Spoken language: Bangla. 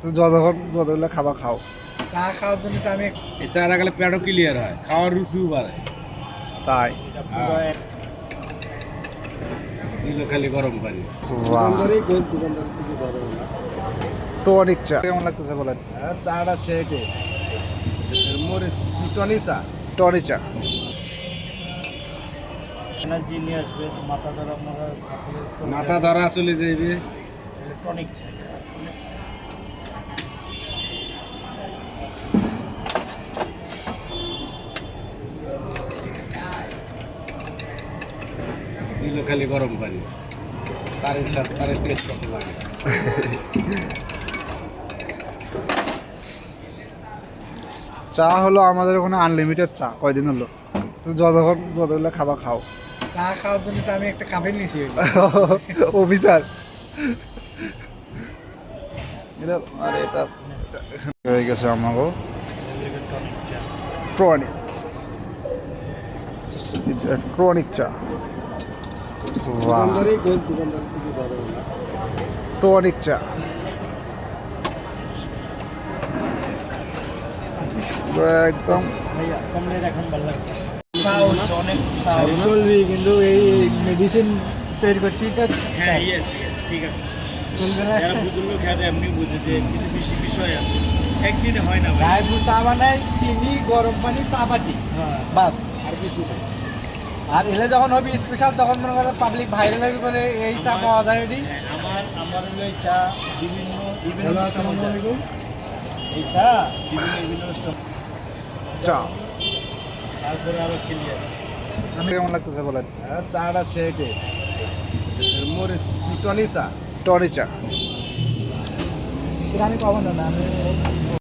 তো যতগুলো খাবার খাও। চা খাওয়ার জন্য তো আমি এই চাটা খেলে পেটও ক্লিয়ার হয়, খাওয়ার রুচিও বাড়ে। তাই দিল খালি গরম পানি। টনিক চা কেমন লাগতেছে বলেন? চাটা সেটে মরিচ টনি চা। টনিক চা এনার্জি নিয়ে আসবে, মাথা ধরা চলে যাইবে। ইলেকট্রনিক চা। দিল খালি গরম পানি, তারের সাথে তারের টেস্ট কত লাগে। চা হলো আমাদের ওখানে আনলিমিটেড চা। কয়দিন হলো? তো যতগুলো খাবার খাও। চা খাওয়ার জন্য তো আমি একটা কাপে নিয়েছি। অফিসার হয়ে গেছে আমাকে টনিক টনিক চা। টনিক চা একদম চলবি, কিন্তু এই মেডিসিন তৈরি করতে ঠিক আছে চলবে না। বুঝলো খেতে এমনি বুঝে যে কিছু বেশি বিষয় আছে, একদিনে হয় না। চা বানায় চিনি, গরম পানি, চা পাতি, বাস আর কিছু নেই। আর এলে যখন হবে স্পেশাল, তখন মনে করো পাবলিক ভাইরাল হবে বলে এই চা পাওয়া যায়। আমার হলো এই চা বিভিন্ন এই চা বিভিন্ন চা তারপরে আরো ক্লিয়ার। কেমন লাগতেছে বলেন? চাটা সেটে মরিচ টনি চা। টনিক চা সেটা আমি কখনো না, আমি